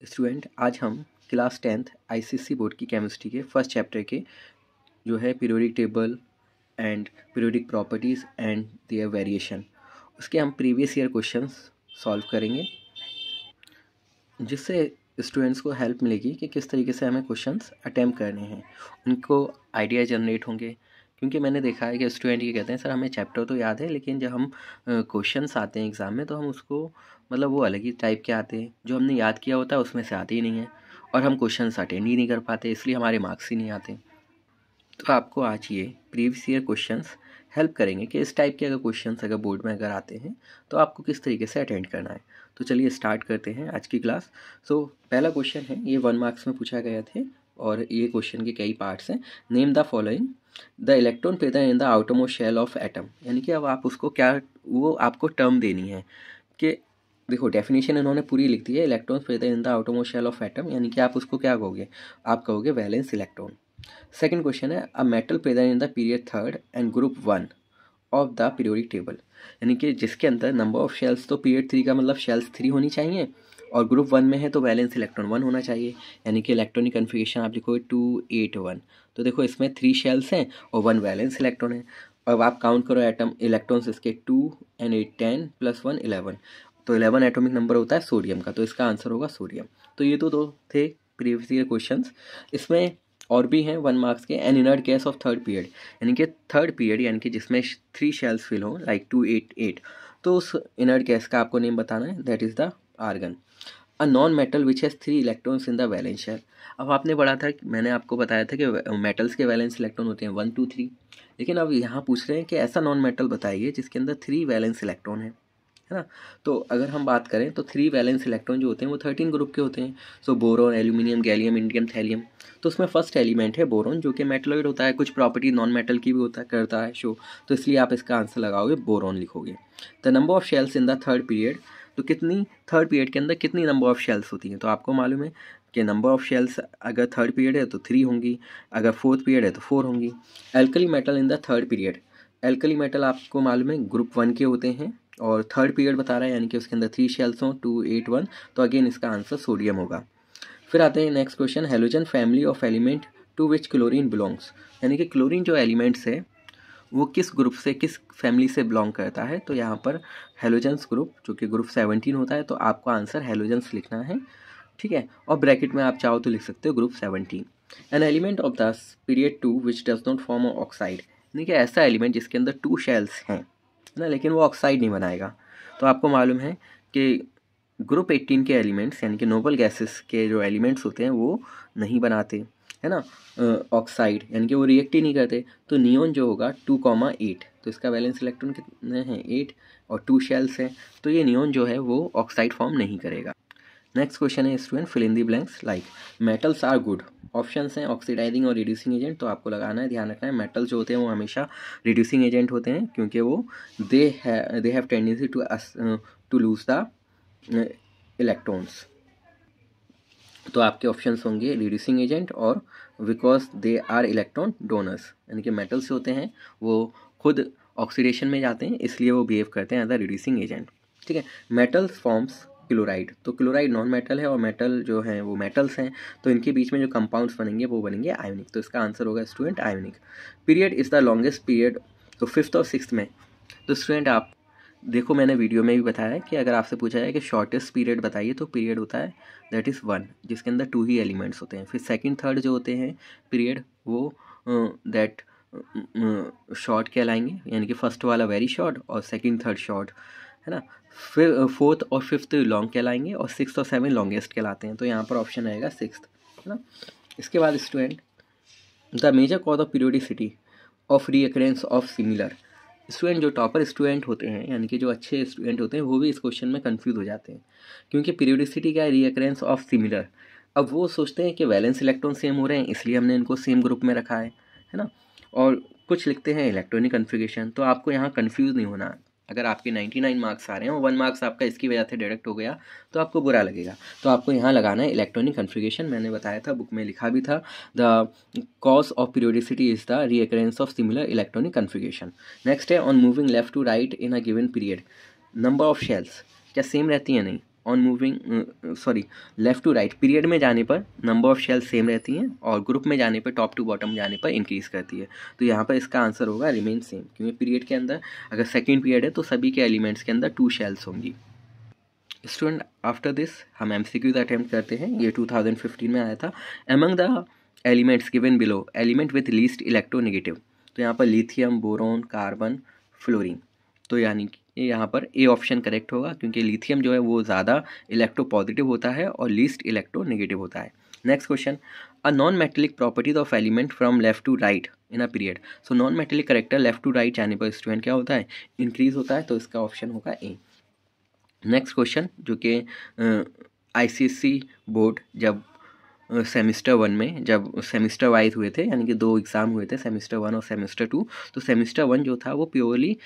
Student, आज हम class 10th ICSE board की केमिस्ट्री के फर्स्ट चैप्टर के जो है periodic table and periodic properties and their variation, उसके हम प्रीवियस ईयर क्वेश्चंस सॉल्व करेंगे, जिससे स्टूडेंट्स को हेल्प मिलेगी कि किस तरीके से हमें क्वेश्चंस अटैम्प्ट करने हैं, उनको आइडिया जनरेट होंगे। क्योंकि मैंने देखा है कि स्टूडेंट ये कहते हैं सर हमें चैप्टर तो याद है, लेकिन जब हम क्वेश्चंस आते हैं एग्ज़ाम में तो हम उसको मतलब वो अलग ही टाइप के आते हैं, जो हमने याद किया होता है उसमें से आते ही नहीं है और हम क्वेश्चंस अटेंड ही नहीं कर पाते, इसलिए हमारे मार्क्स ही नहीं आते। तो आपको आज ये प्रीवियस ईयर क्वेश्चंस हेल्प करेंगे कि इस टाइप के अगर क्वेश्चंस अगर बोर्ड में अगर आते हैं तो आपको किस तरीके से अटेंड करना है। तो चलिए स्टार्ट करते हैं आज की क्लास। पहला क्वेश्चन है, ये 1 मार्क्स में पूछा गया थे और ये क्वेश्चन के कई पार्ट्स हैं। Name the following the electron present in the outermost shell of atom, यानी कि अब आप उसको क्या वो आपको टर्म देनी है कि देखो डेफिनेशन इन्होंने पूरी लिख दी है, electron present in the outermost shell of atom, यानी कि आप उसको क्या कहोगे, आप कहोगे वैलेंस इलेक्ट्रॉन। सेकंड क्वेश्चन है, a metal present in the period third and group 1 of the periodic table, यानी कि जिसके अंदर नंबर ऑफ शेल्स तो पीरियड 3 का मतलब शेल्स 3 होनी चाहिए और ग्रुप 1 में है तो वैलेंस इलेक्ट्रॉन 1 होना चाहिए, यानी कि इलेक्ट्रॉनिक कन्फिगरेशन आप लिखोगे 2 8 1। तो देखो इसमें 3 शेल्स हैं और 1 वैलेंस इलेक्ट्रॉन है। अब आप काउंट करो एटम इलेक्ट्रॉन्स इसके 2 एंड 8 10 प्लस 1 11, तो 11 एटॉमिक नंबर होता है सोडियम का, तो इसका आंसर होगा सोडियम। तो ये तो दो थे प्रीवियस ईयर क्वेश्चंस। इसमें और भी हैं 1 मार्क्स के, N inert gas off third period, यानी कि थर्ड पीरियड यानी कि जिसमें 3 शेल्स फिल हो लाइक 2 8 8, तो उस इनर्ट गैस का आपको नेम बताना है, that is the argon. A non metal which has 3 electrons in the valence shell. अब आपने पढ़ा था, मैंने आपको बताया था कि मेटल्स के वैलेंस इलेक्ट्रॉन होते हैं 1 2 3, लेकिन अब यहाँ पूछ रहे हैं कि ऐसा नॉन मेटल बताइए जिसके अंदर 3 वैलेंस इलेक्ट्रॉन है ना। तो अगर हम बात करें तो 3 वैलेंस इलेक्ट्रॉन जो होते हैं वो 13 ग्रुप के होते हैं। So boron, aluminium, gallium, indium, thallium. तो उसमें फर्स्ट एलिमेंट है बोरोन, जो कि मेटलॉइड होता है, कुछ प्रॉपर्टी नॉन मेटल की भी होता करता है शो, तो इसलिए आप इसका आंसर लगाओगे बोरोन लिखोगे। The number of shells in the third period, तो कितनी थर्ड पीरियड के अंदर कितनी नंबर ऑफ शेल्स होती हैं, तो आपको मालूम है कि नंबर ऑफ शेल्स अगर थर्ड पीरियड है तो 3 होंगी, अगर फोर्थ पीरियड है तो 4 होंगी। Alkali metal in the third period, alkali metal आपको मालूम है ग्रुप 1 के होते हैं और थर्ड पीरियड बता रहा है, यानी कि उसके अंदर 3 शेल्स हों 2 8 1, तो अगेन इसका आंसर सोडियम होगा। फिर आते हैं next question, halogen family of element to which chlorine belongs, यानी कि क्लोरीन जो एलिमेंट्स है वो किस ग्रुप से, किस फैमिली से बिलोंग करता है, तो यहाँ पर हेलोजेंस ग्रुप जो कि ग्रुप 17 होता है, तो आपको आंसर हेलोजेंस लिखना है, ठीक है। और ब्रैकेट में आप चाहो तो लिख सकते हो group 17। N element of the period 2 which does not form oxide, यानी कि ऐसा एलिमेंट जिसके अंदर 2 शेल्स हैं ना, लेकिन वो ऑक्साइड नहीं बनाएगा, तो आपको मालूम है कि ग्रुप 18 के एलिमेंट्स यानी कि नोबल गैसेस के जो एलिमेंट्स होते हैं वो नहीं बनाते, है ना, ऑक्साइड, यानी कि वो रिएक्ट ही नहीं करते। तो नियोन जो होगा 2,8, तो इसका वैलेंस इलेक्ट्रॉन कितने हैं 8 और 2 शेल्स हैं, तो ये नियोन जो है वो ऑक्साइड फॉर्म नहीं करेगा। नेक्स्ट क्वेश्चन है student, fill in the blanks like metals are good. Options हैं ऑक्सीडाइजिंग और रिड्यूसिंग एजेंट, तो आपको लगाना है, ध्यान रखना है मेटल्स जो होते हैं वो हमेशा रिड्यूसिंग एजेंट होते हैं, क्योंकि वो they have tendency to lose the electrons. तो आपके ऑप्शंस होंगे रिड्यूसिंग एजेंट और because they are electron donors, यानी कि मेटल्स होते हैं वो खुद ऑक्सीडेशन में जाते हैं, इसलिए वो बिहेव करते हैं एज अ रिड्यूसिंग एजेंट, ठीक है। मेटल्स फॉर्म्स क्लोराइड, तो क्लोराइड नॉन मेटल है और मेटल जो है वो मेटल्स हैं, तो इनके बीच में जो कंपाउंड्स बनेंगे वो बनेंगे आयोनिक, तो इसका आंसर होगा student ionic. Period is the longest period, तो 5th और 6th में, तो स्टूडेंट आप देखो मैंने वीडियो में भी बताया है कि अगर आपसे पूछा जाए कि शॉर्टेस्ट पीरियड बताइए तो पीरियड होता है दैट इज़ 1, जिसके अंदर 2 ही एलिमेंट्स होते हैं। फिर सेकंड थर्ड जो होते हैं पीरियड वो दैट शॉर्ट कहलाएंगे, यानी कि फर्स्ट वाला वेरी शॉर्ट और सेकंड थर्ड शॉर्ट, है ना। फिर फोर्थ और फिफ्थ लॉन्ग कहलाएंगे और 6th और 7th लॉन्गेस्ट कहलाते हैं, तो यहाँ पर ऑप्शन रहेगा 6th, है ना। इसके बाद student, the major cause of periodicity of recurrence of similar, student जो टॉपर स्टूडेंट होते हैं यानी कि जो अच्छे स्टूडेंट होते हैं वो भी इस क्वेश्चन में कंफ्यूज हो जाते हैं, क्योंकि पीरियोडिसिटी क्या है, रीअकरेंस ऑफ सिमिलर। अब वो सोचते हैं कि वैलेंस इलेक्ट्रॉन सेम हो रहे हैं इसलिए हमने इनको सेम ग्रुप में रखा है ना, और कुछ लिखते हैं इलेक्ट्रॉनिक कन्फिगरेशन। तो आपको यहाँ कंफ्यूज नहीं होना, अगर आपके 99 मार्क्स आ रहे हैं और 1 मार्क्स आपका इसकी वजह से डायरेक्ट हो गया तो आपको बुरा लगेगा, तो आपको यहाँ लगाना है इलेक्ट्रॉनिक कन्फिगरेशन। मैंने बताया था, बुक में लिखा भी था, the cause of periodicity is the reoccurrence of similar electronic configuration. Next है, on moving left to right in a given period number of shells, क्या सेम रहती है, नहीं, on moving left to right period में जाने पर number of shell same रहती हैं और ग्रुप में जाने पर टॉप टू बॉटम जाने पर इंक्रीज़ करती है। तो यहाँ पर इसका आंसर होगा रिमेन सेम, क्योंकि पीरियड के अंदर अगर सेकेंड पीरियड है तो सभी के एलिमेंट्स के अंदर 2 शेल्स होंगी। स्टूडेंट आफ्टर दिस हम MCQs अटैम्प्ट करते हैं। ये 2015 में आया था। Among the elements given below element with least electronegative, तो यहाँ पर लिथियम, बोरोन, कार्बन, फ्लोरीन, तो यानी कि यहाँ पर ए ऑप्शन करेक्ट होगा, क्योंकि लिथियम जो है वो ज़्यादा इलेक्ट्रोपॉजिटिव होता है और लीस्ट इलेक्ट्रोनेगेटिव होता है। Next question, a non metallic properties of element from left to right in a period. So non metallic character left to right जाने पर स्टूडेंट क्या होता है, इंक्रीज होता है, तो इसका ऑप्शन होगा ए। नेक्स्ट क्वेश्चन जो कि ICSE बोर्ड जब सेमिस्टर 1 में जब सेमिस्टर वाइज हुए थे, यानी कि 2 एग्ज़ाम हुए थे, सेमिस्टर 1 और सेमिस्टर 2, तो सेमिस्टर 1 जो था वो प्योरली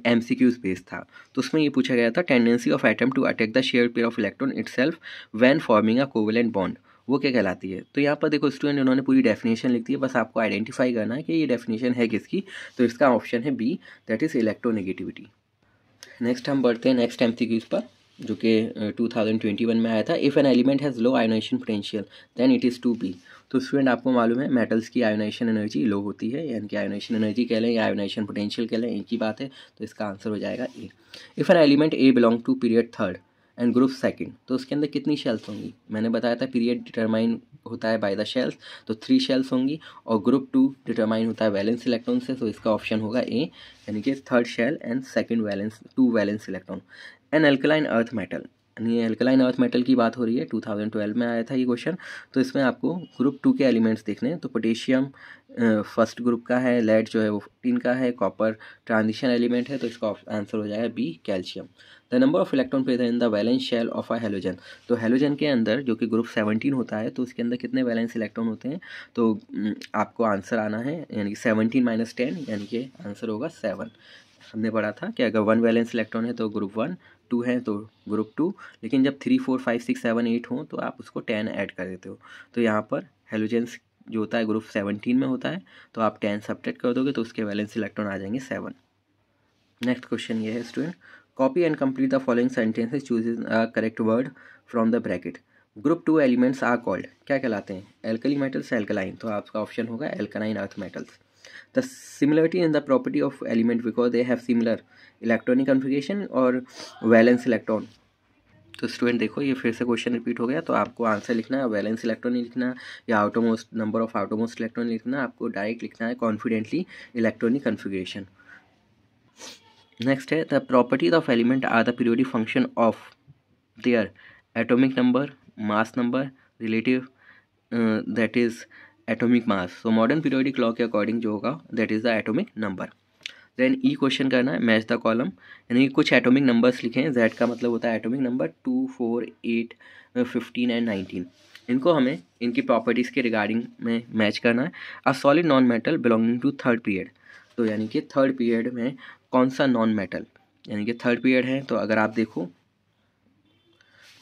MCQs बेस्ड था। तो उसमें ये पूछा गया था tendency of atom to attack the shared pair of electron itself when forming a covalent bond, वो क्या कहलाती है। तो यहाँ पर देखो स्टूडेंट उन्होंने पूरी डेफिनेशन लिख दी है, बस आपको आइडेंटिफाई करना है कि ये डेफिनेशन है किसकी। तो इसका ऑप्शन है B, that is electronegativity. Next हम बढ़ते हैं नेक्स्ट MCQs पर, जो कि 2021 में आया था। If an element has low ionisation potential then it is to be. तो स्टूडेंट आपको मालूम है मेटल्स की आयोनाइजेशन एनर्जी लो होती है, यानी कि आयोनाइजेशन एनर्जी कह लें या आयोनाइजेशन पोटेंशियल कह लें, एक ही बात है। तो इसका आंसर हो जाएगा A. If an element A belong to period third and group second, तो उसके अंदर कितनी शेल्स होंगी। मैंने बताया था पीरियड डिटरमाइन होता है बाय द शेल्स, तो 3 शेल्स होंगी, और ग्रुप 2 डिटरमाइन होता है वैलेंस इलेक्ट्रॉन से, तो इसका ऑप्शन होगा ए, यानी कि third shell and second valence 2 valence electron. An alkaline earth metal, यानी अल्कलाइन अर्थ मेटल की बात हो रही है, 2012 में आया था ये क्वेश्चन। तो इसमें आपको ग्रुप 2 के एलिमेंट्स देखने हैं, तो पोटेशियम फर्स्ट ग्रुप का है, लेड जो है वो 15 का है, कॉपर ट्रांजिशन एलिमेंट है, तो इसका आंसर हो जाएगा B, calcium. The number of electron present in the valence shell of a halogen, तो हेलोजन के अंदर जो कि ग्रुप 17 होता है, तो उसके अंदर कितने वैलेंस इलेक्ट्रॉन होते हैं। तो आपको आंसर आना है, यानी कि 17 - 10, यानी कि आंसर होगा 7। हमने पढ़ा था कि अगर 1 वैलेंस इलेक्ट्रॉन है तो ग्रुप 1, 2 है तो ग्रुप 2, लेकिन जब 3, 4, 5, 6, 7, 8 हों तो आप उसको 10 ऐड कर देते हो। तो यहाँ पर हेलोजेंस जो होता है ग्रुप 17 में होता है, तो आप 10 सब्ट्रैक्ट कर दोगे तो उसके वैलेंस इलेक्ट्रॉन आ जाएंगे 7। नेक्स्ट क्वेश्चन ये है student, copy and complete the following sentences, choose a correct word from the bracket. Group 2 elements are called, क्या कहलाते हैं, एल्कली मेटल्स, एल्कलाइन, तो आपका ऑप्शन होगा alkaline earth metals. The similarity in the property of element because they have similar electronic configuration और valence electron. तो student देखो ये फिर से क्वेश्चन रिपीट हो गया, तो आपको आंसर लिखना है, वैलेंस इलेक्ट्रॉन नहीं लिखना या outermost number of outermost electron लिखना, आपको डायरेक्ट लिखना है कॉन्फिडेंटली इलेक्ट्रॉनिक कन्फिगरेशन। नेक्स्ट है the properties of element are the periodic function of their atomic number, mass number, relative that is atomic mass. So modern periodic law के according जो होगा that is the atomic number. Then E question करना है, match the column, यानी कि कुछ atomic numbers लिखे हैं, जेड का मतलब होता है एटॉमिक नंबर 2, 4, 8, 15 एंड 19। इनको हमें इनकी प्रॉपर्टीज़ के रिगार्डिंग में मैच करना है। A solid non metal belonging to third period, तो यानी कि थर्ड पीरियड में कौन सा नॉन मेटल, यानी कि थर्ड पीरियड है, तो अगर आप देखो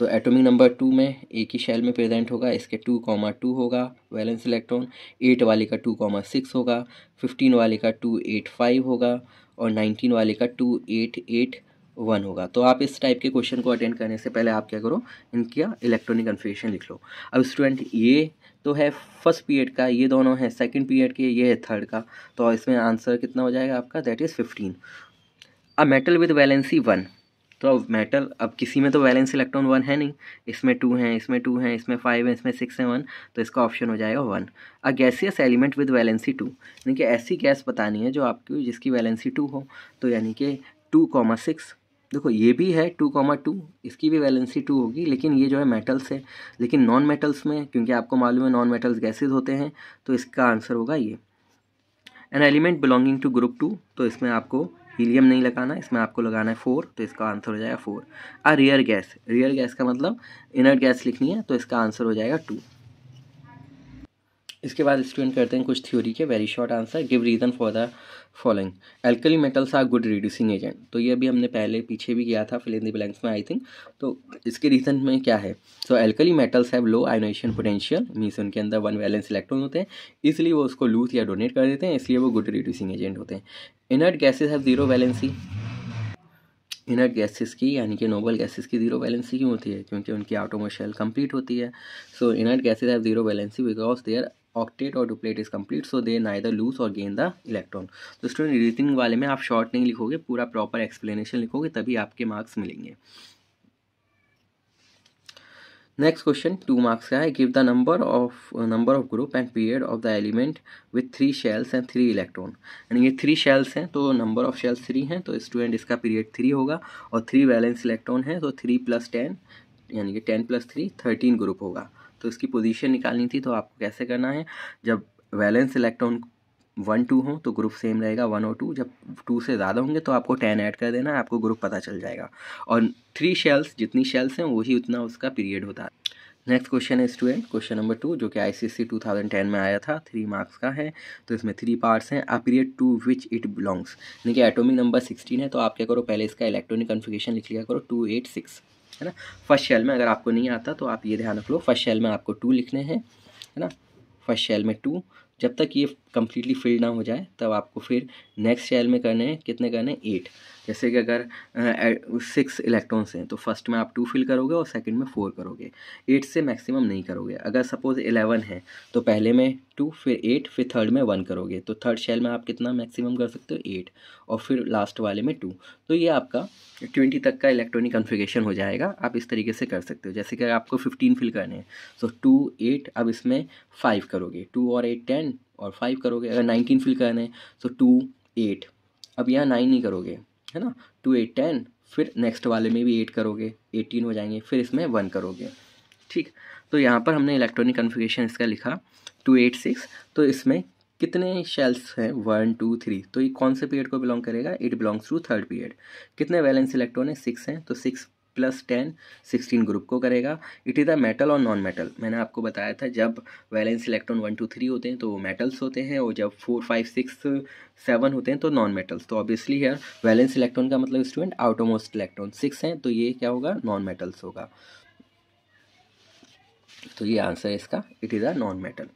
तो एटॉमिक नंबर 2 में एक ही शेल में प्रेजेंट होगा, इसके 2,2 होगा वैलेंस इलेक्ट्रॉन, 8 वाले का 2,6 होगा, 15 वाले का 285 होगा और 19 वाले का 2,881 होगा। तो आप इस टाइप के क्वेश्चन को अटेंड करने से पहले आप क्या करो, इनका इलेक्ट्रॉनिक कन्फिगरेशन लिख लो। अब स्टूडेंट ये तो है फर्स्ट पीरियड का, ये दोनों है सेकेंड पीरियड के, ये है थर्ड का, तो इसमें आंसर कितना हो जाएगा आपका, that is 15। A metal with valency 1, तो अब मेटल, अब किसी में तो वैलेंस इलेक्ट्रॉन 1 है नहीं, इसमें 2 हैं, इसमें 2 हैं, इसमें 5 है, इसमें 6 है 1, तो इसका ऑप्शन हो जाएगा 1। अ गैसियस एलिमेंट विद वैलेंसी 2, यानी कि ऐसी गैस बतानी है जो आपकी जिसकी वैलेंसी 2 हो, तो यानी कि 2,6। देखो ये भी है 2,2, इसकी भी वैलेंसी 2 होगी, लेकिन ये जो है मेटल्स है, लेकिन नॉन मेटल्स में क्योंकि आपको मालूम है नॉन मेटल्स गैसेज होते हैं, तो इसका आंसर होगा ये। An element belonging to group 2, तो इसमें आपको हीलियम नहीं लगाना, इसमें आपको लगाना है 4, तो इसका आंसर हो जाएगा 4। अ रियर गैस, रियर गैस का मतलब इनर्ट गैस लिखनी है, तो इसका आंसर हो जाएगा 2। इसके बाद स्टूडेंट करते हैं कुछ थ्योरी के very short answer. Give reason for the following, alkali metals are good reducing agent, तो ये अभी हमने पहले पीछे भी किया था फिल इन द ब्लैंक्स में आई थिंक, तो इसके रीज़न में क्या है। So alkali metals have low ionisation potential, means उनके अंदर 1 वैलेंस इलेक्ट्रॉन होते हैं, इसलिए वो उसको लूज या डोनेट कर देते हैं, इसलिए वो गुड रिड्यूसिंग एजेंट होते हैं। Inert gases have 0 valency, inert gases की यानी कि नोबल गैसेस की जीरो वैलेंसी क्यों होती है? क्योंकि उनकी आटोमर शेल कंप्लीट होती है। So inert gases have zero valency because their octet or duplet is complete, so they neither lose or gain the electron. तो स्टूडेंट रीजनिंग वाले में आप शॉर्ट नहीं लिखोगे, पूरा प्रॉपर एक्सप्लेनेशन लिखोगे, तभी आपके मार्क्स मिलेंगे। नेक्स्ट क्वेश्चन 2 मार्क्स का है। Give the number of group and period of the element with 3 shells and 3 electron. यानी ये 3 शेल्स हैं तो नंबर ऑफ शेल्स 3 हैं, तो स्टूडेंट इसका पीरियड 3 होगा, और 3 वैलेंस इलेक्ट्रॉन है तो 3 + 10 यानी कि 10 + 3 13 ग्रुप होगा। तो इसकी पोजीशन निकालनी थी, तो आपको कैसे करना है, जब वैलेंस इलेक्ट्रॉन 1 2 हो तो ग्रुप सेम रहेगा 1 और 2, जब 2 से ज़्यादा होंगे तो आपको 10 ऐड कर देना है, आपको ग्रुप पता चल जाएगा। और 3 शेल्स जितनी शेल्स हैं वही उतना उसका पीरियड होता है। नेक्स्ट क्वेश्चन है स्टूडेंट क्वेश्चन नंबर 2, जो कि ICSE 2010 में आया था, 3 मार्क्स का है। तो इसमें 3 पार्ट्स हैं। A period to which it belongs, यानी कि एटॉमिक नंबर 16 है, तो आप क्या करो, पहले इसका इलेक्ट्रॉनिक कन्फिगरेशन लिख लिया करो 286, है ना। फर्स्ट शेल में अगर आपको नहीं आता तो आप ये ध्यान रख लो, फर्स्ट शेल में आपको 2 लिखने हैं, है ना, फर्स्ट शेल में 2। जब तक ये कंप्लीटली फिल ना हो जाए तब आपको फिर नेक्स्ट शेल में करने हैं, कितने करने हैं, 8। जैसे कि अगर 6 इलेक्ट्रॉन्स हैं तो फर्स्ट में आप 2 फिल करोगे और सेकंड में 4 करोगे, 8 से मैक्सिमम नहीं करोगे। अगर सपोज 11 है तो पहले में 2 फिर 8 फिर थर्ड में 1 करोगे, तो थर्ड शेल में आप कितना मैक्सिमम कर सकते हो, 8, और फिर लास्ट वाले में 2। तो ये आपका 20 तक का इलेक्ट्रॉनिक कन्फिगरेशन हो जाएगा। आप इस तरीके से कर सकते हो। जैसे कि आपको 15 फिल करने हैं तो 2 8, अब इसमें 5 करोगे, 2 और 8 10 और 5 करोगे। अगर 19 फिल करने हैं तो 2 8, अब यहाँ 9 नहीं करोगे, है ना, 2 8 10, फिर नेक्स्ट वाले में भी 8 करोगे, 18 हो जाएंगे, फिर इसमें 1 करोगे, ठीक। तो यहाँ पर हमने इलेक्ट्रॉनिक कन्फिगरेशन इसका लिखा 286। तो इसमें कितने शेल्स हैं, 1 2 3, तो ये कौन से पीरियड को बिलोंग करेगा, it belongs to third period. कितने वैलेंस इलेक्ट्रॉन है, 6 हैं, तो 6 + 10 16 ग्रुप को करेगा। इट इज़ अ मेटल और नॉन मेटल। मैंने आपको बताया था जब वैलेंस इलेक्ट्रॉन 1 2 3 होते हैं तो वो मेटल्स होते हैं, और जब 4 5 6 7 होते हैं तो नॉन मेटल्स। तो ऑब्वियसली यार वैलेंस इलेक्ट्रॉन का मतलब स्टूडेंट आउटरमोस्ट इलेक्ट्रॉन 6 हैं, तो ये क्या होगा, नॉन मेटल्स होगा। तो ये आंसर है इसका, it is a non metal.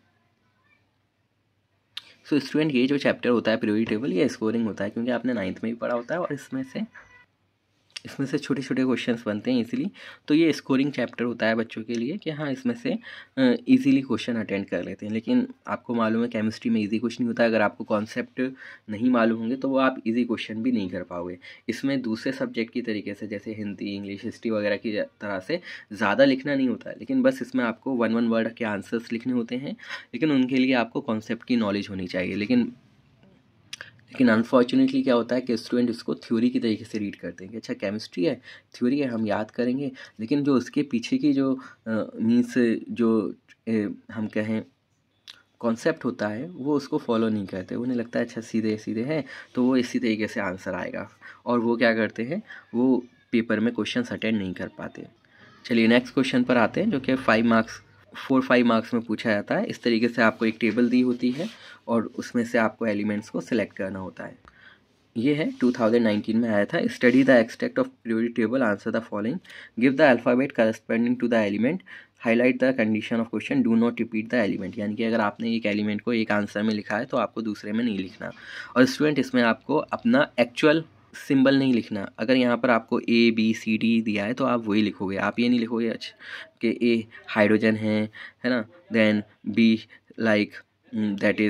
So student ये जो चैप्टर होता है पीरियोडिक टेबल, ये स्कोरिंग होता है, क्योंकि आपने 9th में भी पढ़ा होता है, और इसमें से छोटे छोटे क्वेश्चंस बनते हैं इजीली। तो ये स्कोरिंग चैप्टर होता है बच्चों के लिए कि हाँ इसमें से इजीली क्वेश्चन अटेंड कर लेते हैं। लेकिन आपको मालूम है केमिस्ट्री में इजी कुछ नहीं होता है। अगर आपको कॉन्सेप्ट नहीं मालूम होंगे तो वो आप इजी क्वेश्चन भी नहीं कर पाओगे। इसमें दूसरे सब्जेक्ट की तरीके से जैसे हिंदी इंग्लिश हिस्ट्री वगैरह की तरह से ज़्यादा लिखना नहीं होता है, लेकिन बस इसमें आपको 1 वर्ड के आंसर्स लिखने होते हैं, लेकिन उनके लिए आपको कॉन्सेप्ट की नॉलेज होनी चाहिए। लेकिन अनफॉर्चुनेटली क्या होता है कि स्टूडेंट इसको थ्योरी की तरीके से रीड करते हैं कि अच्छा केमिस्ट्री है, थ्योरी है, हम याद करेंगे, लेकिन जो उसके पीछे की जो मीन्स जो हम कहें कॉन्सेप्ट होता है वो उसको फॉलो नहीं करते। उन्हें लगता है अच्छा सीधे सीधे है तो वो इसी तरीके से आंसर आएगा, और वो क्या करते हैं, वो पेपर में क्वेश्चन अटेंड नहीं कर पाते। चलिए नेक्स्ट क्वेश्चन पर आते हैं, जो कि 4 5 मार्क्स में पूछा जाता है। इस तरीके से आपको एक टेबल दी होती है और उसमें से आपको एलिमेंट्स को सिलेक्ट करना होता है। ये है 2019 में आया था। Study the extract of periodic table, answer the following, give the alphabet corresponding to the element, highlight the condition of question, do not repeat the element. यानी कि अगर आपने एक एलिमेंट को एक आंसर में लिखा है तो आपको दूसरे में नहीं लिखना। और स्टूडेंट इसमें आपको अपना एक्चुअल सिंबल नहीं लिखना। अगर यहाँ पर आपको ABCD दिया है तो आप वही लिखोगे, आप ये नहीं लिखोगे अच्छा कि A हाइड्रोजन है ना, then B like that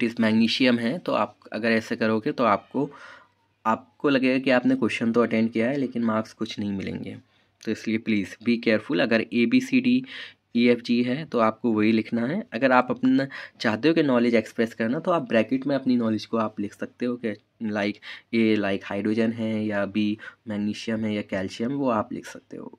is magnesium है। तो आप अगर ऐसे करोगे तो आपको लगेगा कि आपने क्वेश्चन तो अटेंड किया है लेकिन मार्क्स कुछ नहीं मिलेंगे। तो इसलिए प्लीज़ बी केयरफुल। अगर ABCDEFG है तो आपको वही लिखना है। अगर आप अपना चाहते हो कि नॉलेज एक्सप्रेस करना तो आप ब्रैकेट में अपनी नॉलेज को आप लिख सकते हो कि लाइक A लाइक हाइड्रोजन है, या B मैग्नीशियम है या कैल्शियम, वो आप लिख सकते हो।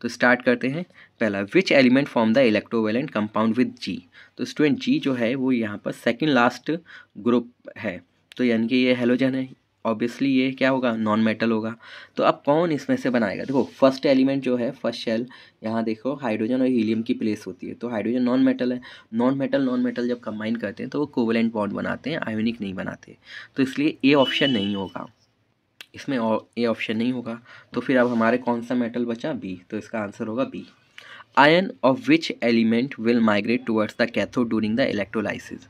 तो स्टार्ट करते हैं। पहला, which element form the electrovalent compound with G। तो स्टूडेंट G जो है वो यहाँ पर सेकंड लास्ट ग्रुप है, तो यानी कि ये हेलोजन है, ऑब्वियसली ये क्या होगा, नॉन मेटल होगा। तो अब कौन इसमें से बनाएगा, देखो फर्स्ट एलिमेंट जो है फर्स्ट शेल, यहाँ देखो हाइड्रोजन और हीलियम की प्लेस होती है, तो हाइड्रोजन नॉन मेटल है। नॉन मेटल जब कंबाइन करते हैं तो वो कोवेलेंट बॉन्ड बनाते हैं, आयोनिक नहीं बनाते, तो इसलिए ए ऑप्शन नहीं होगा इसमें, ए ऑप्शन नहीं होगा। तो फिर अब हमारे कौन सा मेटल बचा, बी, तो इसका आंसर होगा B. Ion of which element will migrate towards the cathode during the electrolysis.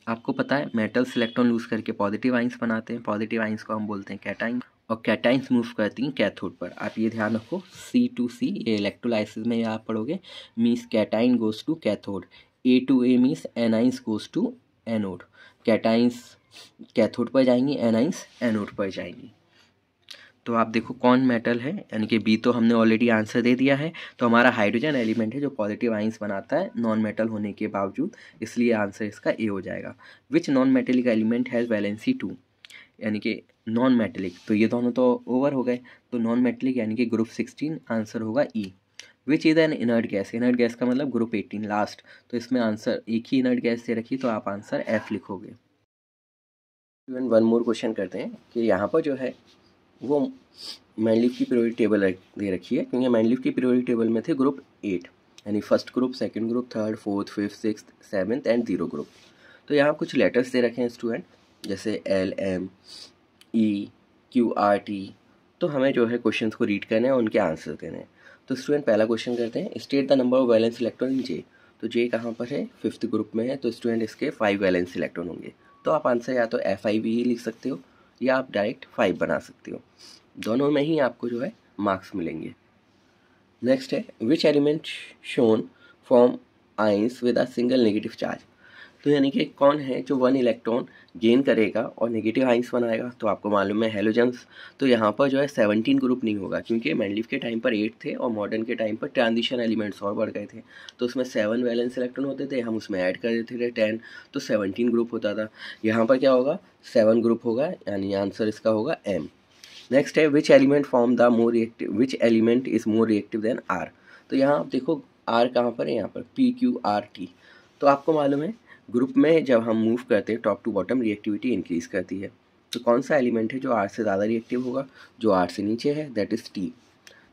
आपको पता है मेटल्स इलेक्ट्रॉन लूज करके पॉजिटिव आइंस बनाते हैं, पॉजिटिव आइंस को हम बोलते हैं कैटाइन, और कैटाइंस मूव करती हैं कैथोड पर। आप ये ध्यान रखो, C2C ये इलेक्ट्रोलाइसिस में आप पढ़ोगे, means cation goes to cathode, A2A means anions goes to anode. Cations cathode पर जाएंगी, एनाइंस एनोड पर जाएंगी। तो आप देखो कौन मेटल है, यानी कि बी तो हमने ऑलरेडी आंसर दे दिया है। तो हमारा हाइड्रोजन एलिमेंट है जो पॉजिटिव आइंस बनाता है नॉन मेटल होने के बावजूद, इसलिए आंसर इसका ए हो जाएगा। Which non metallic element has valency 2, यानी कि नॉन मेटेलिक, तो ये दोनों तो ओवर हो गए, तो नॉन मेटेलिक यानी कि ग्रुप 16, आंसर होगा E. Which is an inert gas, inert gas का मतलब ग्रुप 18 लास्ट, तो इसमें आंसर एक ही इनर्ट गैस दे रखी, तो आप आंसर एफ लिखोगे। वन मोर क्वेश्चन करते हैं कि यहाँ पर जो है वो मैनलीफ की पीरियोडिक टेबल दे रखी है, क्योंकि मैनलीफ की पीरियोडिक टेबल में थे ग्रुप 8, यानी first group, second group, third, fourth, fifth, sixth, seventh and 0 group. तो यहाँ कुछ लेटर्स दे रखे हैं स्टूडेंट, जैसे LMEQRT। तो हमें जो है क्वेश्चंस को रीड करना है और उनके आंसर देने हैं। तो स्टूडेंट पहला क्वेश्चन करते हैं, state the number of valence electron in J. तो जे कहाँ पर है, फिफ्थ ग्रुप में है, तो स्टूडेंट इसके 5 वैलेंस इलेक्ट्रॉन होंगे। तो आप आंसर या तो FIV ही लिख सकते हो या आप डायरेक्ट 5 बना सकते हो, दोनों में ही आपको जो है मार्क्स मिलेंगे। नेक्स्ट है, which element shown form ions with a single negative charge. तो यानी कि कौन है जो 1 इलेक्ट्रॉन गेन करेगा और नेगेटिव आइंस बनाएगा। तो आपको मालूम है हेलोजन्स। तो यहाँ पर जो है 17 ग्रुप नहीं होगा, क्योंकि मैनलीफ के टाइम पर 8 थे और मॉडर्न के टाइम पर ट्रांजिशन एलिमेंट्स और बढ़ गए थे, तो उसमें 7 वैलेंस इलेक्ट्रॉन होते थे, हम उसमें ऐड कर देते थे 10, तो 17 ग्रुप होता था। यहाँ पर क्या होगा, 7 ग्रुप होगा, यानी आंसर इसका होगा M। नेक्स्ट है, which element form the more reactive, which element is more reactive than R। तो यहाँ आप देखो R कहाँ पर है, यहाँ पर PQRT। तो आपको मालूम है ग्रुप में जब हम मूव करते हैं top to bottom reactivity increase करती है। तो कौन सा एलिमेंट है जो R से ज़्यादा रिएक्टिव होगा, जो R से नीचे है, that is T।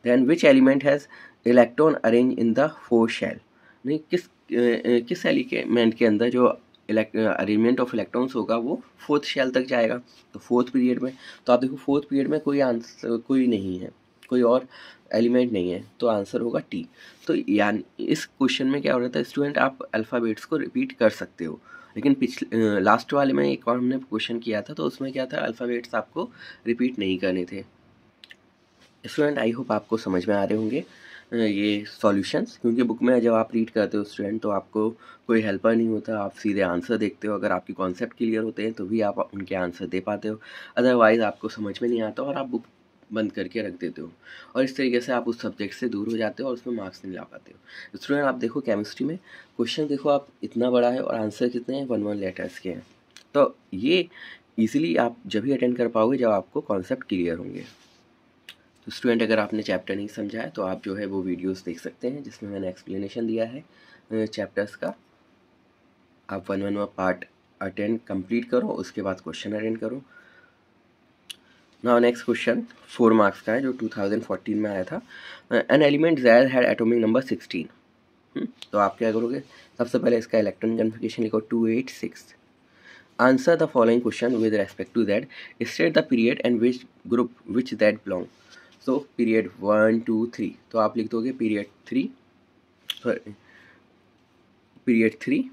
Then which element has electron arrange in the four shell. नहीं, किस एलिमेंट के अंदर जो अरेंजमेंट ऑफ इलेक्ट्रॉन्स होगा वो फोर्थ शेल तक जाएगा, तो फोर्थ पीरियड में। तो आप देखो फोर्थ पीरियड में कोई आंसर, कोई नहीं है, कोई और एलिमेंट नहीं है, तो आंसर होगा T। तो यानी इस क्वेश्चन में क्या हो रहा था स्टूडेंट, आप अल्फ़ाबेट्स को रिपीट कर सकते हो, लेकिन पिछले लास्ट वाले में एक और हमने क्वेश्चन किया था, तो उसमें क्या था, अल्फ़ाबेट्स आपको रिपीट नहीं करने थे। स्टूडेंट आई होप आपको समझ में आ रहे होंगे ये सॉल्यूशंस, क्योंकि बुक में जब आप रीड करते हो स्टूडेंट तो आपको कोई हेल्पर नहीं होता, आप सीधे आंसर देखते हो। अगर आपकी कॉन्सेप्ट क्लियर होते हैं तो भी आप उनके आंसर दे पाते हो, अदरवाइज़ आपको समझ में नहीं आता और आप बुक बंद करके रख देते हो, और इस तरीके से आप उस सब्जेक्ट से दूर हो जाते हो और उसमें मार्क्स नहीं ला पाते हो। स्टूडेंट आप देखो केमिस्ट्री में क्वेश्चन देखो आप, इतना बड़ा है और आंसर कितने हैं, 1 लेटर्स के हैं। तो ये ईजिली आप जब भी अटेंड कर पाओगे जब आपको कॉन्सेप्ट क्लियर होंगे। तो स्टूडेंट अगर आपने चैप्टर नहीं समझा है तो आप जो है वो वीडियोस देख सकते हैं जिसमें मैंने एक्सप्लेनेशन दिया है चैप्टर्स का। आप 1 पार्ट अटेंड कंप्लीट करो, उसके बाद क्वेश्चन अटेंड करो। नाउ नेक्स्ट क्वेश्चन 4 मार्क्स का है जो 2014 में आया था। An element Z had atomic number 16। तो आप क्या करोगे, सबसे पहले इसका इलेक्ट्रॉन कन्फिगरेशन लिखो 286। Answer the following question with respect to Z, state the period and which group which Z belong. So period 1 2 3, तो आप लिख दोगे period 3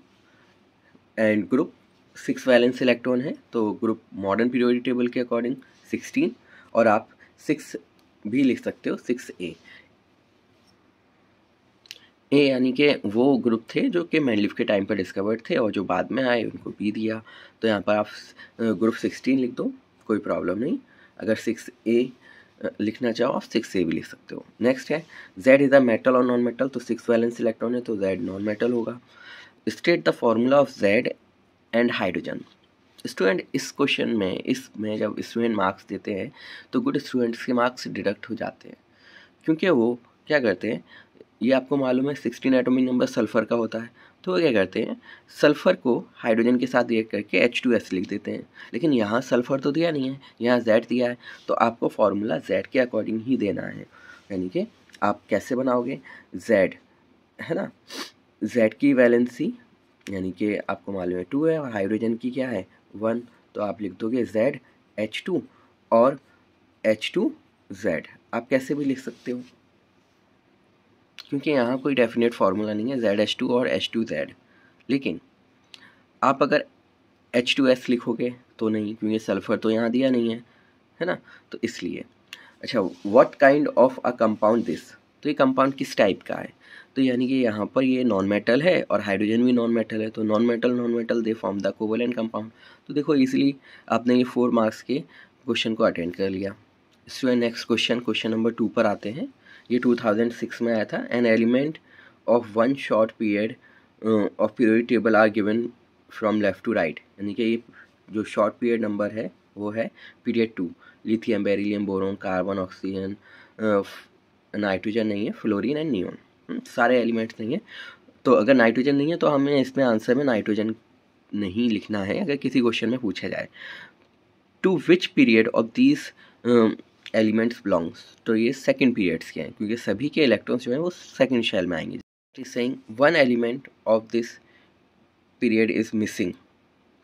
and group 6 valence electron है, तो ग्रुप मॉडर्न पीरियोडिक टेबल के अकॉर्डिंग 16, और आप 6 भी लिख सकते हो, 6A। यानी कि वो ग्रुप थे जो कि मैनलीफ के टाइम पर डिस्कवर्ड थे और जो बाद में आए उनको B दिया। तो यहाँ पर आप ग्रुप 16 लिख दो, कोई प्रॉब्लम नहीं। अगर 6A लिखना चाहो आप 6A भी लिख सकते हो। नेक्स्ट है, Z इज़ अ मेटल और नॉन मेटल, तो 6 वैलेंस इलेक्ट्रॉन है तो Z नॉन मेटल होगा। State the formula of Z and hydrogen. Student इस क्वेश्चन में, इसमें जब स्टूडेंट मार्क्स देते हैं तो गुड स्टूडेंट्स के मार्क्स डिडक्ट हो जाते हैं, क्योंकि वो क्या करते हैं, ये आपको मालूम है 16 एटॉमिक नंबर सल्फ़र का होता है, तो वो क्या करते हैं, सल्फ़र को हाइड्रोजन के साथ रिएक्ट करके H2S लिख देते हैं। लेकिन यहाँ सल्फ़र तो दिया नहीं है, यहाँ Z दिया है, तो आपको फॉर्मूला Z के अकॉर्डिंग ही देना है। यानी कि आप कैसे बनाओगे, Z है ना, Z की वैलेंसी यानी कि आपको मालूम है 2 है और हाइड्रोजन की क्या है 1, तो आप लिख दोगे ZH2 और H2Z। आप कैसे भी लिख सकते हो, क्योंकि यहाँ कोई डेफिनेट फार्मूला नहीं है ZH2 और H2Z। लेकिन आप अगर H2S लिखोगे तो नहीं, क्योंकि सल्फ़र तो यहाँ दिया नहीं है, है ना, तो इसलिए। अच्छा, what kind of a compound this, तो ये कंपाउंड किस टाइप का है, तो यानी कि यहाँ पर ये नॉन मेटल है और हाइड्रोजन भी नॉन मेटल है, तो non metal they form the covalent compound. तो देखो इजीली आपने ये 4 मार्क्स के क्वेश्चन को अटेंड कर लिया। इसमें नेक्स्ट क्वेश्चन नंबर 2 पर आते हैं। ये 2006 में आया था। An element of one short period of periodic table are given from left to right, यानी कि ये जो शॉर्ट पीरियड नंबर है वो है period 2। Lithium, beryllium, boron, carbon, oxygen, nitrogen नहीं है, फ्लोरीन एंड नियोन, सारे एलिमेंट्स नहीं है। तो अगर नाइट्रोजन नहीं है तो हमें इसमें आंसर में नाइट्रोजन नहीं लिखना है अगर किसी क्वेश्चन में पूछा जाए। To which period of these elements belongs, तो ये सेकंड पीरियड्स के हैं क्योंकि सभी के इलेक्ट्रॉन्स जो हैं वो सेकंड शेल में आएंगे। Saying one element of this period is missing,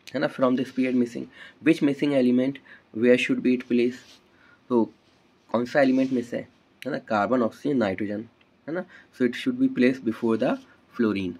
है ना, from this period missing, which missing element where should be it place, तो कौन सा एलिमेंट मिस है ना, कार्बन, ऑक्सीजन, नाइट्रोजन, है ना, so it should be place before the fluorine.